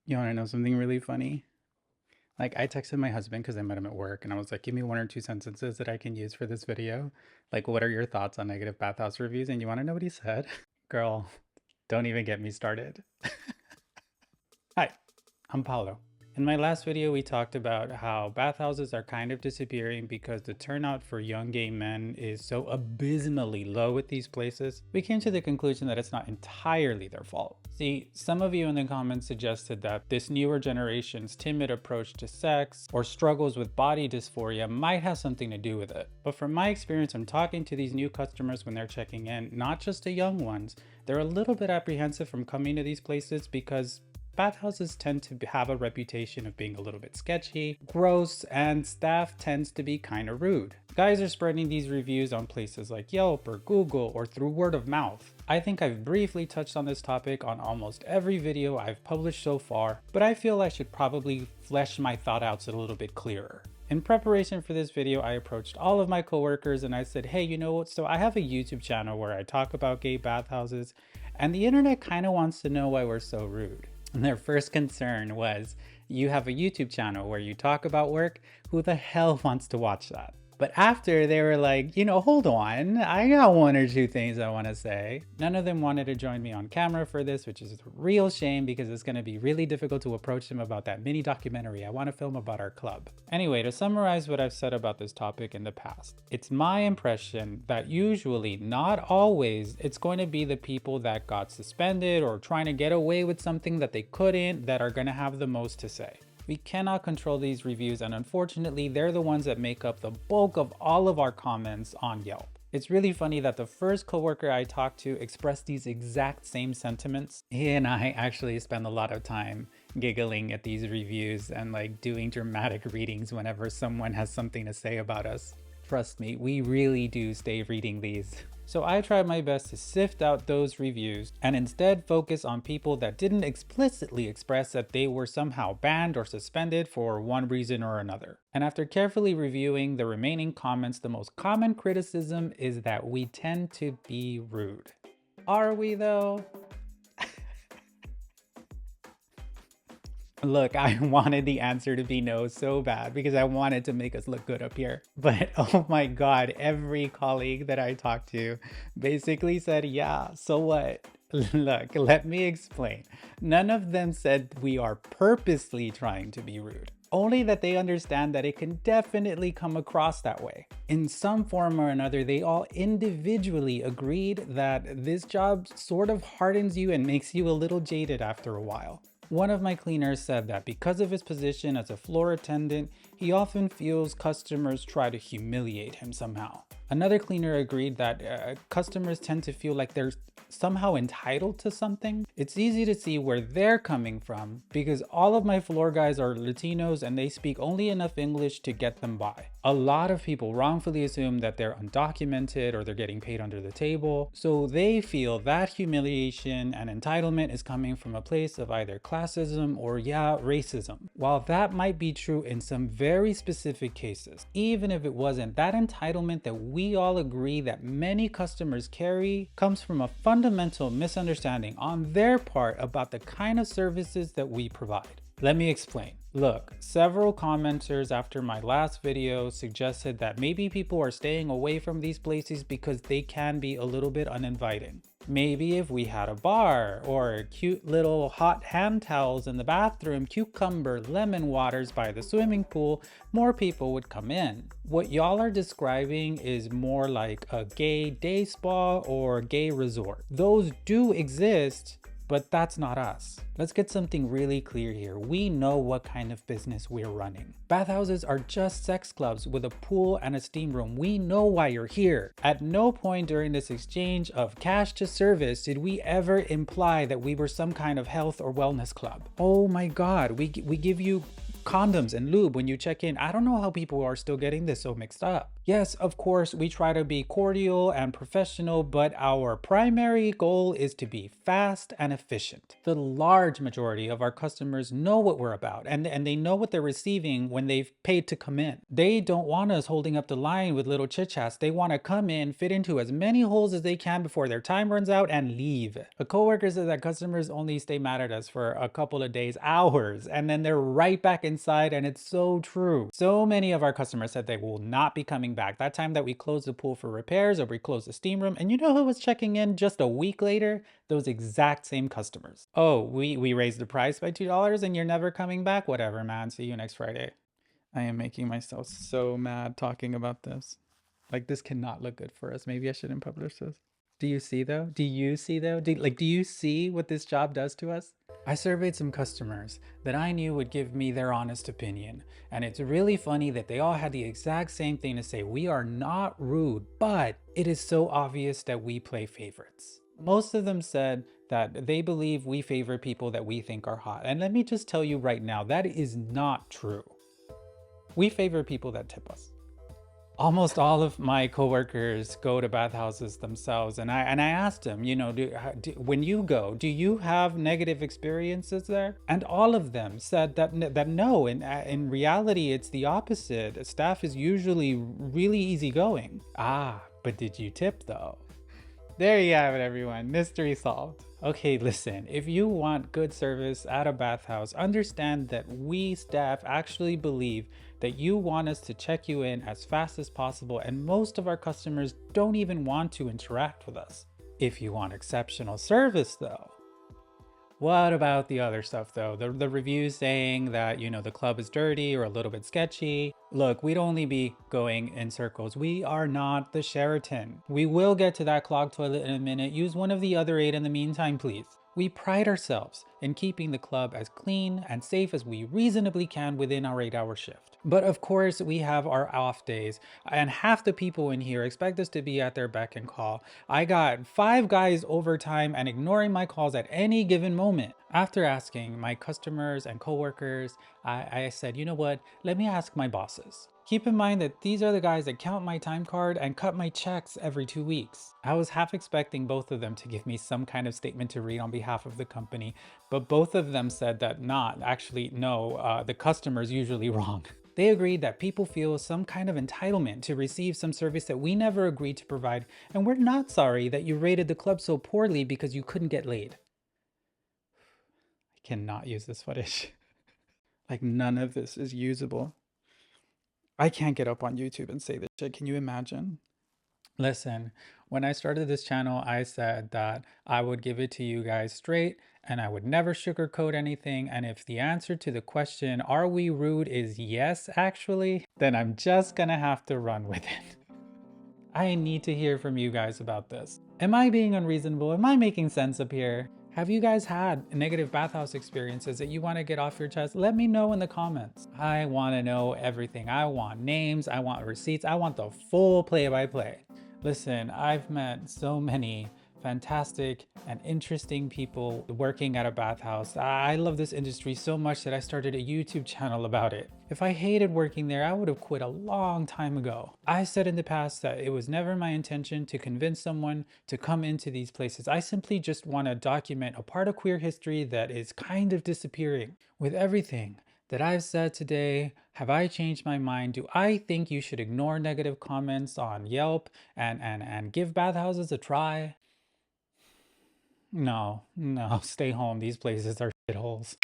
You want to know something really funny? Like, I texted my husband because I met him at work and I was like, give me one or two sentences that I can use for this video. Like, what are your thoughts on negative bathhouse reviews? And you want to know what he said? Girl, don't even get me started. Hi, I'm Paulo. In my last video, we talked about how bathhouses are kind of disappearing because the turnout for young gay men is so abysmally low at these places. We came to the conclusion that it's not entirely their fault. See, some of you in the comments suggested that this newer generation's timid approach to sex or struggles with body dysphoria might have something to do with it. But from my experience, I'm talking to these new customers when they're checking in, not just the young ones. They're a little bit apprehensive from coming to these places because bathhouses tend to have a reputation of being a little bit sketchy, gross, and staff tends to be kind of rude. Guys are spreading these reviews on places like Yelp or Google or through word of mouth. I think I've briefly touched on this topic on almost every video I've published so far, but I feel I should probably flesh my thought outs a little bit clearer. In preparation for this video, I approached all of my coworkers and I said, hey, you know what? So I have a YouTube channel where I talk about gay bathhouses, and the internet kind of wants to know why we're so rude. And their first concern was, you have a YouTube channel where you talk about work, who the hell wants to watch that? But after they were like, hold on, I got one or two things I want to say. None of them wanted to join me on camera for this, which is a real shame because it's going to be really difficult to approach them about that mini documentary I want to film about our club. Anyway, to summarize what I've said about this topic in the past, it's my impression that usually, not always, it's going to be the people that got suspended or trying to get away with something that they couldn't that are going to have the most to say. We cannot control these reviews, and unfortunately, they're the ones that make up the bulk of all of our comments on Yelp. It's really funny that the first coworker I talked to expressed these exact same sentiments. He and I actually spend a lot of time giggling at these reviews and like doing dramatic readings whenever someone has something to say about us. Trust me, we really do stay reading these. So I tried my best to sift out those reviews and instead focus on people that didn't explicitly express that they were somehow banned or suspended for one reason or another. And after carefully reviewing the remaining comments, the most common criticism is that we tend to be rude. Are we though? Look, I wanted the answer to be no so bad because I wanted to make us look good up here. But oh my God, every colleague that I talked to basically said, yeah, so what? Look, let me explain. None of them said we are purposely trying to be rude. Only that they understand that it can definitely come across that way. In some form or another, they all individually agreed that this job sort of hardens you and makes you a little jaded after a while. One of my cleaners said that because of his position as a floor attendant, he often feels customers try to humiliate him somehow. Another cleaner agreed that customers tend to feel like they're somehow entitled to something. It's easy to see where they're coming from because all of my floor guys are Latinos and they speak only enough English to get them by. A lot of people wrongfully assume that they're undocumented or they're getting paid under the table, so they feel that humiliation and entitlement is coming from a place of either classism or racism. While that might be true in some very specific cases, even if it wasn't, that entitlement that we all agree that many customers carry comes from a fundamental misunderstanding on their part about the kind of services that we provide. Let me explain. Look, several commenters after my last video suggested that maybe people are staying away from these places because they can be a little bit uninviting. Maybe if we had a bar or cute little hot hand towels in the bathroom, cucumber, lemon waters by the swimming pool, more people would come in. What y'all are describing is more like a gay day spa or gay resort. Those do exist, but that's not us. Let's get something really clear here. We know what kind of business we're running. Bathhouses are just sex clubs with a pool and a steam room. We know why you're here. At no point during this exchange of cash to service did we ever imply that we were some kind of health or wellness club. Oh my God, we give you condoms and lube when you check in. I don't know how people are still getting this so mixed up. Yes, of course, we try to be cordial and professional, but our primary goal is to be fast and efficient. The large majority of our customers know what we're about, and they know what they're receiving when they've paid to come in. They don't want us holding up the line with little chit chats. They want to come in, fit into as many holes as they can before their time runs out, and leave. A coworker said that customers only stay mad at us for a couple of days, hours, and then they're right back inside, and it's so true. So many of our customers said they will not be coming back. That time that we closed the pool for repairs or we closed the steam room, and you know who was checking in just a week later? Those exact same customers. Oh, we raised the price by $2 and you're never coming back? Whatever, man. See you next Friday. I am making myself so mad talking about this. Like, this cannot look good for us. Maybe I shouldn't publish this. Do you see though? Do you see though? Do you see what this job does to us? I surveyed some customers that I knew would give me their honest opinion. And it's really funny that they all had the exact same thing to say. We are not rude, but it is so obvious that we play favorites. Most of them said that they believe we favor people that we think are hot. And let me just tell you right now, that is not true. We favor people that tip us. Almost all of my coworkers go to bathhouses themselves, and I asked them, you know, when you go, do you have negative experiences there? And all of them said that no. In reality, it's the opposite. Staff is usually really easygoing. Ah, but did you tip though? There you have it, everyone. Mystery solved. Okay, listen, if you want good service at a bathhouse, understand that we staff actually believe that you want us to check you in as fast as possible, and most of our customers don't even want to interact with us. If you want exceptional service though, what about the other stuff though? The reviews saying that, you know, the club is dirty or a little bit sketchy. Look, we'd only be going in circles. We are not the Sheraton. We will get to that clogged toilet in a minute. Use one of the other 8 in the meantime, please. We pride ourselves in keeping the club as clean and safe as we reasonably can within our 8-hour shift. But of course, we have our off days, and half the people in here expect us to be at their beck and call. I got 5 guys overtime and ignoring my calls at any given moment. After asking my customers and coworkers, I said, you know what, let me ask my bosses. Keep in mind that these are the guys that count my time card and cut my checks every 2 weeks. I was half expecting both of them to give me some kind of statement to read on behalf of the company, but both of them said that the customer's usually wrong. They agreed that people feel some kind of entitlement to receive some service that we never agreed to provide, and we're not sorry that you rated the club so poorly because you couldn't get laid. I cannot use this footage. Like, none of this is usable. I can't get up on YouTube and say this shit. Can you imagine? Listen, when I started this channel, I said that I would give it to you guys straight and I would never sugarcoat anything. And if the answer to the question, are we rude, is yes, actually, then I'm just gonna have to run with it. I need to hear from you guys about this. Am I being unreasonable? Am I making sense up here? Have you guys had negative bathhouse experiences that you want to get off your chest? Let me know in the comments. I want to know everything. I want names, I want receipts, I want the full play-by-play. Listen, I've met so many fantastic and interesting people working at a bathhouse. I love this industry so much that I started a YouTube channel about it. If I hated working there, I would have quit a long time ago. I said in the past that it was never my intention to convince someone to come into these places. I simply just want to document a part of queer history that is kind of disappearing. With everything that I've said today, have I changed my mind? Do I think you should ignore negative comments on Yelp and give bathhouses a try? No, stay home. These places are shitholes.